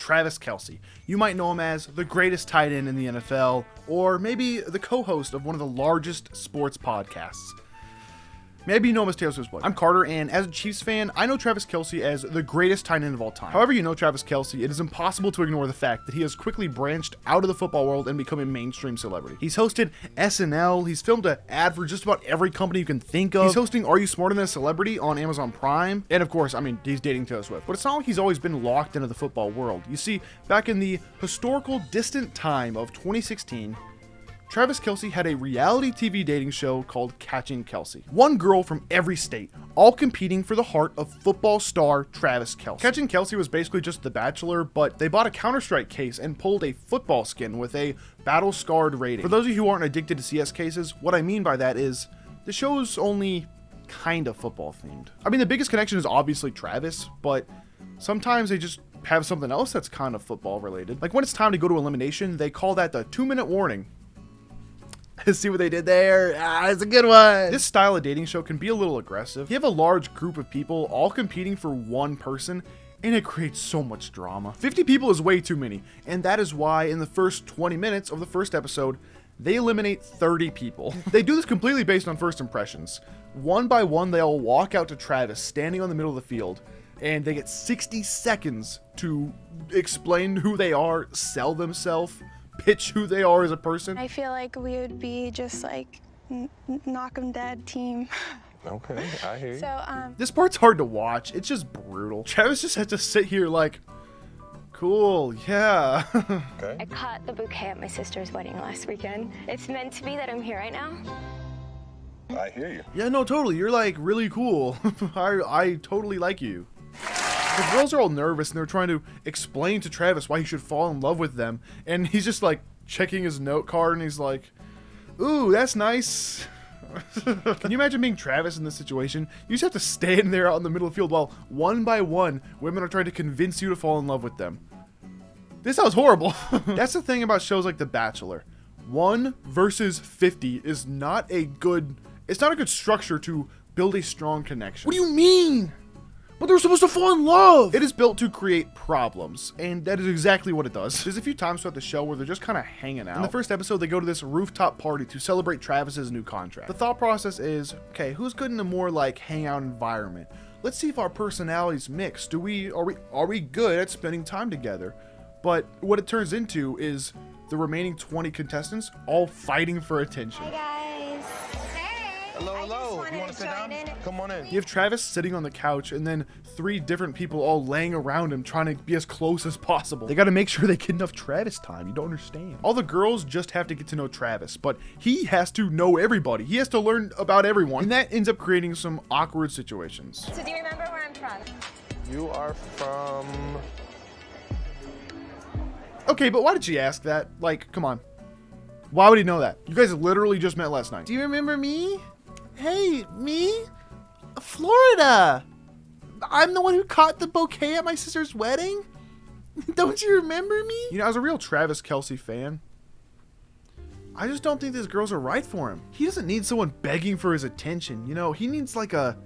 Travis Kelce. You might know him as the greatest tight end in the NFL, or maybe the co-host of one of the largest sports podcasts. Maybe you know him as Taylor Swift's boy. I'm Carter, and as a Chiefs fan, I know Travis Kelce as the greatest tight end of all time. However you know Travis Kelce, it is impossible to ignore the fact that he has quickly branched out of the football world and become a mainstream celebrity. He's hosted SNL, he's filmed an ad for just about every company you can think of. He's hosting Are You Smarter Than a Celebrity on Amazon Prime. And of course, he's dating Taylor Swift. But it's not like he's always been locked into the football world. You see, back in the historical distant time of 2016, Travis Kelce had a reality TV dating show called Catching Kelce. One girl from every state, all competing for the heart of football star Travis Kelce. Catching Kelce was basically just The Bachelor, but they bought a Counter-Strike case and pulled a football skin with a battle-scarred rating. For those of you who aren't addicted to CS cases, what I mean by that is the show's only kind of football themed. The biggest connection is obviously Travis, but sometimes they just have something else that's kind of football related. Like when it's time to go to elimination, they call that the 2-minute warning. See what they did there? It's a good one. This style of dating show can be a little aggressive. You have a large group of people all competing for one person, and it creates so much drama. 50 people is way too many, and that is why in the first 20 minutes of the first episode, they eliminate 30 people. They do this completely based on first impressions. One by one, they all walk out to Travis standing on the middle of the field, and they get 60 seconds to explain who they are, sell themselves, pitch who they are as a person. I feel like we would be just like knock 'em dead team. Okay, I hear you. So This part's hard to watch. It's just brutal. Travis just had to sit here like, cool, yeah. Okay. I caught the bouquet at my sister's wedding last weekend. It's meant to be that I'm here right now. I hear you. Yeah, no, totally. You're like really cool. I totally like you. The girls are all nervous and they're trying to explain to Travis why he should fall in love with them. And he's just like checking his note card and he's like, ooh, that's nice. Can you imagine being Travis in this situation? You just have to stand there out in the middle of the field while one by one women are trying to convince you to fall in love with them. This sounds horrible. That's the thing about shows like The Bachelor. 1 versus 50 is not a good, it's not a good structure to build a strong connection. What do you mean? But they're supposed to fall in love! It is built to create problems, and that is exactly what it does. There's a few times throughout the show where they're just kind of hanging out. In the first episode, they go to this rooftop party to celebrate Travis's new contract. The thought process is, okay, who's good in a more like hangout environment? Let's see if our personalities mix. Are we good at spending time together? But what it turns into is the remaining 20 contestants all fighting for attention. hey guys. Hello. You want to sit down? Come on in. You have Travis sitting on the couch and then 3 different people all laying around him trying to be as close as possible. They got to make sure they get enough Travis time. You don't understand. All the girls just have to get to know Travis, but he has to know everybody. He has to learn about everyone. And that ends up creating some awkward situations. So do you remember where I'm from? You are from... Okay, but why did she ask that? Like, come on. Why would he know that? You guys literally just met last night. Do you remember me? Hey, me? Florida. I'm the one who caught the bouquet at my sister's wedding? Don't you remember me? You know, as a real Travis Kelce fan, I just don't think these girls are right for him. He doesn't need someone begging for his attention. You know, he needs a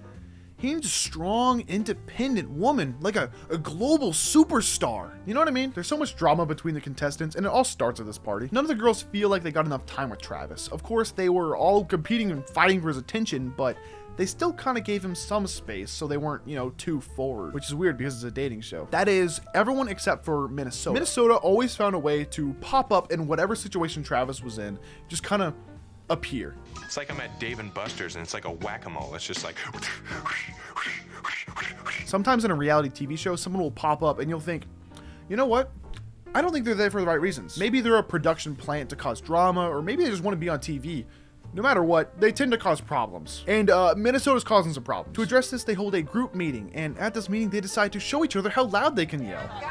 strong, independent woman, like a global superstar. You know what I mean? There's so much drama between the contestants, and it all starts at this party. None of the girls feel like they got enough time with Travis. Of course, they were all competing and fighting for his attention, but they still kind of gave him some space so they weren't, too forward, which is weird because it's a dating show. That is, everyone except for Minnesota. Minnesota always found a way to pop up in whatever situation Travis was in, just kind of appear. It's like I'm at Dave and Buster's and it's like a whack-a-mole. It's just like... Sometimes in a reality TV show, someone will pop up and you'll think, you know what? I don't think they're there for the right reasons. Maybe they're a production plant to cause drama, or maybe they just want to be on TV. No matter what, they tend to cause problems. And Minnesota's causing some problems. To address this, they hold a group meeting, and at this meeting, they decide to show each other how loud they can yell. Guys,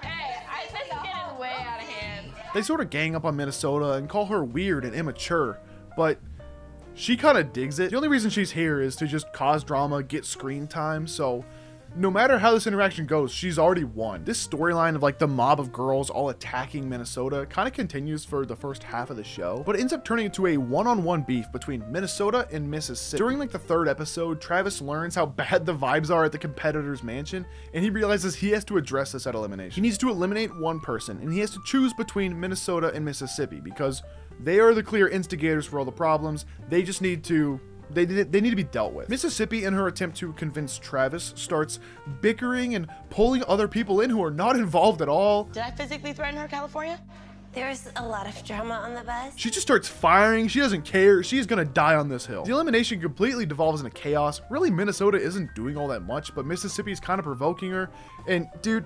hey, this is getting way out of hand. They sort of gang up on Minnesota and call her weird and immature, but she kind of digs it. The only reason she's here is to just cause drama, get screen time, so no matter how this interaction goes, she's already won. This storyline of like the mob of girls all attacking Minnesota kind of continues for the first half of the show, but it ends up turning into a one-on-one beef between Minnesota and Mississippi. During like the third episode, Travis learns how bad the vibes are at the competitor's mansion, and he realizes he has to address this at elimination. He needs to eliminate one person, and he has to choose between Minnesota and Mississippi because they are the clear instigators for all the problems. They just need to They need to be dealt with. Mississippi, in her attempt to convince Travis, starts bickering and pulling other people in who are not involved at all. Did I physically threaten her, California? There was a lot of drama on the bus. She just starts firing. She doesn't care. She's gonna die on this hill. The elimination completely devolves into chaos. Really, Minnesota isn't doing all that much, but Mississippi is kind of provoking her. And dude,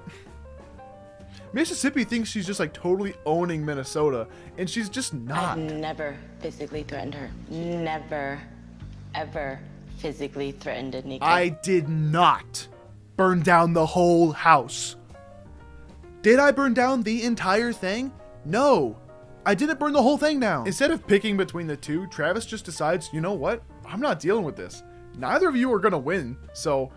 Mississippi thinks she's just like totally owning Minnesota, and she's just not. I've never physically threatened her. Never, ever physically threatened Anika. I did not burn down the whole house. Did I burn down the entire thing? No, I didn't burn the whole thing down. Instead of picking between the two, Travis just decides, you know what? I'm not dealing with this. Neither of you are gonna win, so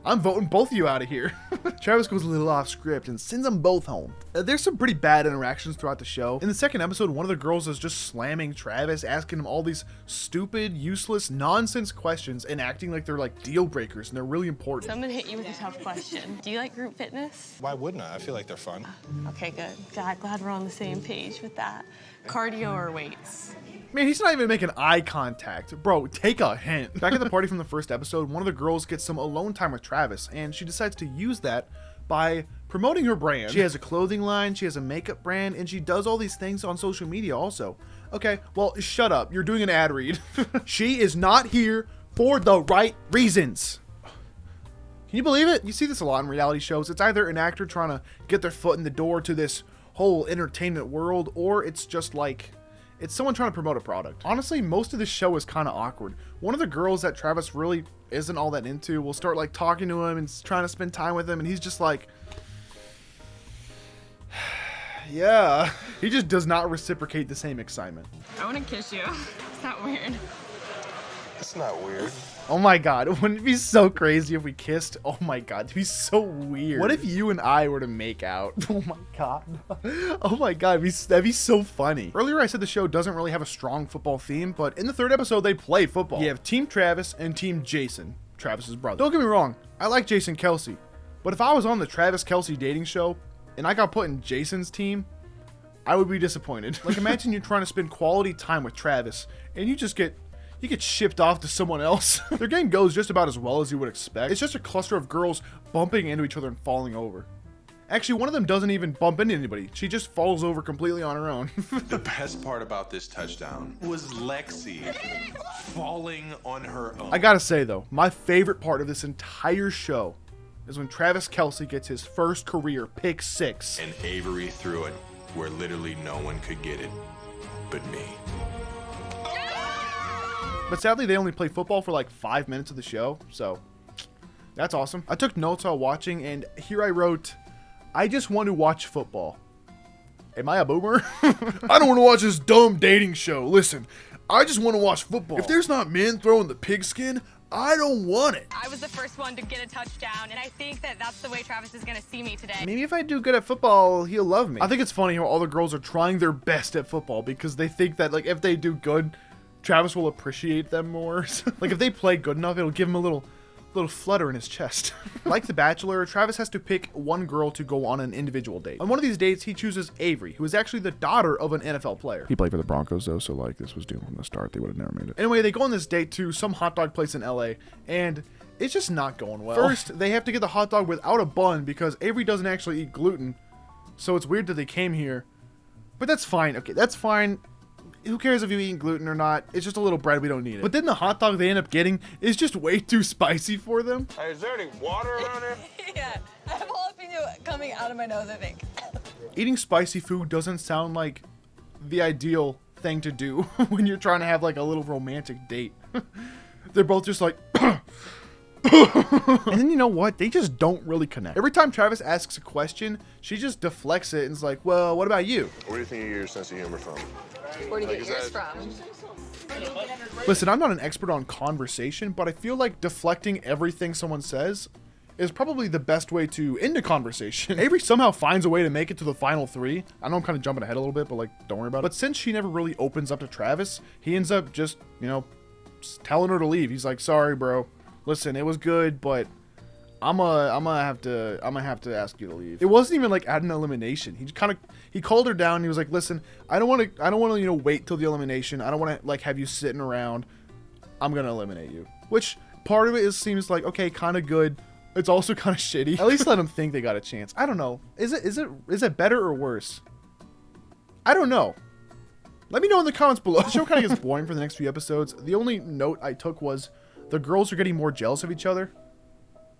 I'm voting both of you out of here. Travis goes a little off script and sends them both home. There's some pretty bad interactions throughout the show. In the second episode, one of the girls is just slamming Travis, asking him all these stupid, useless, nonsense questions and acting like they're like deal breakers and they're really important. Someone hit you with a tough question. Do you like group fitness? Why wouldn't I? I feel like they're fun. Okay, good. Glad we're on the same page with that. Cardio or weights? Man, he's not even making eye contact. Bro, take a hint. Back at the party from the first episode, one of the girls gets some alone time with Travis, and she decides to use that by promoting her brand. She has a clothing line, she has a makeup brand, and she does all these things on social media also. Okay, well, shut up. You're doing an ad read. She is not here for the right reasons. Can you believe it? You see this a lot in reality shows. It's either an actor trying to get their foot in the door to this whole entertainment world, or it's just like, it's someone trying to promote a product. Honestly, most of this show is kind of awkward. One of the girls that Travis really isn't all that into will start like talking to him and trying to spend time with him, and he's just like, yeah. He just does not reciprocate the same excitement. I want to kiss you. Is that weird? It's not weird. Oh my god, wouldn't it be so crazy if we kissed? Oh my god, it'd be so weird. What if you and I were to make out? Oh my god. Oh my god, that'd be so funny. Earlier I said the show doesn't really have a strong football theme, but in the third episode they play football. You have Team Travis and Team Jason, Travis's brother. Don't get me wrong, I like Jason Kelce, but if I was on the Travis Kelce dating show and I got put in Jason's team, I would be disappointed. Like, imagine you're trying to spend quality time with Travis and you get shipped off to someone else. Their game goes just about as well as you would expect. It's just a cluster of girls bumping into each other and falling over. Actually, one of them doesn't even bump into anybody. She just falls over completely on her own. The best part about this touchdown was Lexi falling on her own. I gotta say though, my favorite part of this entire show is when Travis Kelce gets his first career pick six. And Avery threw it where literally no one could get it but me. But sadly, they only play football for like 5 minutes of the show, so that's awesome. I took notes while watching, and here I wrote, I just want to watch football. Am I a boomer? I don't want to watch this dumb dating show. Listen, I just want to watch football. If there's not men throwing the pigskin, I don't want it. I was the first one to get a touchdown, and I think that that's the way Travis is going to see me today. Maybe if I do good at football, he'll love me. I think it's funny how all the girls are trying their best at football because they think that like if they do good, Travis will appreciate them more. Like if they play good enough, it'll give him a little flutter in his chest. Like The Bachelor, Travis has to pick one girl to go on an individual date. On one of these dates, he chooses Avery, who is actually the daughter of an NFL player. He played for the Broncos though, so like this was doomed from the start. They would have never made it. Anyway, they go on this date to some hot dog place in LA, and it's just not going well. First, they have to get the hot dog without a bun because Avery doesn't actually eat gluten, so it's weird that they came here. But that's fine. Okay, that's fine. Who cares if you eat gluten or not? It's just a little bread. We don't need it. But then the hot dog they end up getting is just way too spicy for them. Hey, is there any water around here? Yeah, I have jalapeno coming out of my nose, I think. Eating spicy food doesn't sound like the ideal thing to do when you're trying to have like a little romantic date. They're both just like... And then you know what? They just don't really connect. Every time Travis asks a question, she just deflects it and is like, well, what about you? Where do you think you get your sense of humor from? Where do you get yours from? Listen, I'm not an expert on conversation, but I feel like deflecting everything someone says is probably the best way to end a conversation. Avery somehow finds a way to make it to the final 3. I know I'm kind of jumping ahead a little bit, but like, don't worry about it. But since she never really opens up to Travis, he ends up just, you know, telling her to leave. He's like, sorry, bro. Listen, it was good, but I'm gonna have to ask you to leave. It wasn't even like at an elimination. He called her down and he was like, listen, I don't want to, you know, wait till the elimination. I don't want to like have you sitting around. I'm gonna eliminate you. Which part of it seems like, okay, kind of good. It's also kind of shitty. At least let them think they got a chance. I don't know. Is it better or worse? I don't know. Let me know in the comments below. The show kind of gets boring for the next few episodes. The only note I took was the girls are getting more jealous of each other.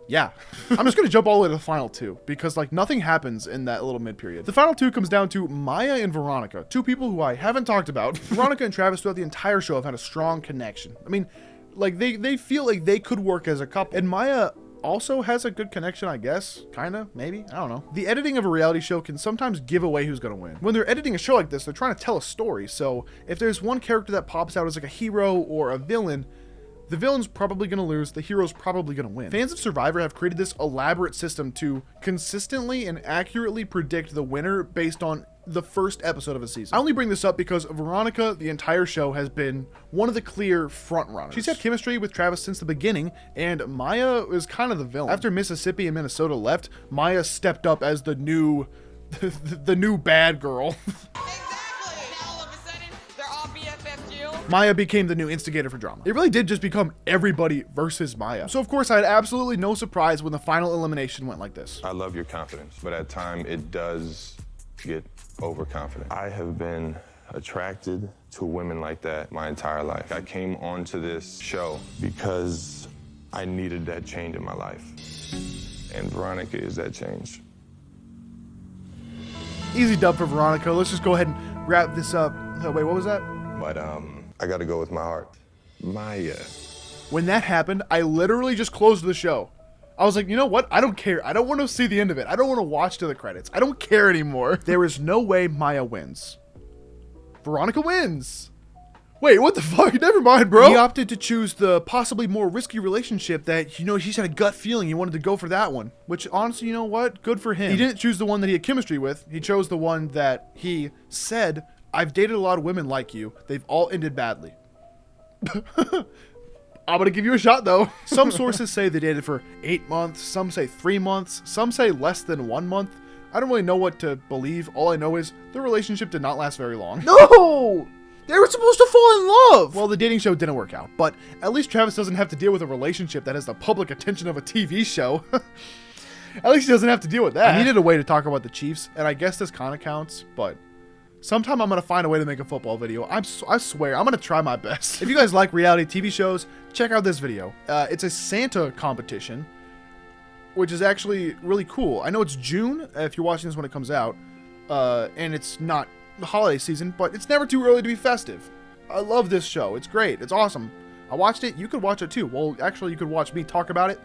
Yeah. I'm just going to jump all the way to the final 2 because like nothing happens in that little mid period. The final 2 comes down to Maya and Veronica, 2 people who I haven't talked about. Veronica and Travis throughout the entire show have had a strong connection. I mean, like they feel like they could work as a couple. And Maya also has a good connection, I guess. Kinda, maybe, I don't know. The editing of a reality show can sometimes give away who's gonna win. When they're editing a show like this, they're trying to tell a story. So if there's one character that pops out as like a hero or a villain, the villain's probably going to lose, the hero's probably going to win. Fans of Survivor have created this elaborate system to consistently and accurately predict the winner based on the first episode of a season. I only bring this up because Veronica, the entire show, has been one of the clear front runners. She's had chemistry with Travis since the beginning, and Maya is kind of the villain. After Mississippi and Minnesota left, Maya stepped up as the new bad girl. Maya became the new instigator for drama. It really did just become everybody versus Maya. So of course I had absolutely no surprise when the final elimination went like this. I love your confidence, but at times it does get overconfident. I have been attracted to women like that my entire life. I came onto this show because I needed that change in my life. And Veronica is that change. Easy dub for Veronica. Let's just go ahead and wrap this up. Oh, wait, what was that? But I gotta go with my heart. Maya. When that happened, I literally just closed the show. I was like, you know what? I don't care. I don't want to see the end of it. I don't want to watch to the credits. I don't care anymore. There is no way Maya wins. Veronica wins. Wait, what the fuck? Never mind, bro. He opted to choose the possibly more risky relationship that, you know, he's had a gut feeling he wanted to go for that one. Which, honestly, you know what? Good for him. He didn't choose the one that he had chemistry with. He chose the one that he said, I've dated a lot of women like you. They've all ended badly. I'm gonna give you a shot though. Some sources say they dated for 8 months, some say 3 months, some say less than 1 month. I don't really know what to believe. All I know is the relationship did not last very long. No! They were supposed to fall in love! Well, the dating show didn't work out, but at least Travis doesn't have to deal with a relationship that has the public attention of a TV show. At least he doesn't have to deal with that. I needed a way to talk about the Chiefs, and I guess this kind of counts, but sometime I'm going to find a way to make a football video. I swear, I'm going to try my best. If you guys like reality TV shows, check out this video. It's a Santa competition, which is actually really cool. I know it's June, if you're watching this when it comes out, and it's not the holiday season, but it's never too early to be festive. I love this show. It's great. It's awesome. I watched it. You could watch it too. Well, actually, you could watch me talk about it.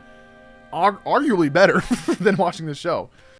Arguably better than watching this show.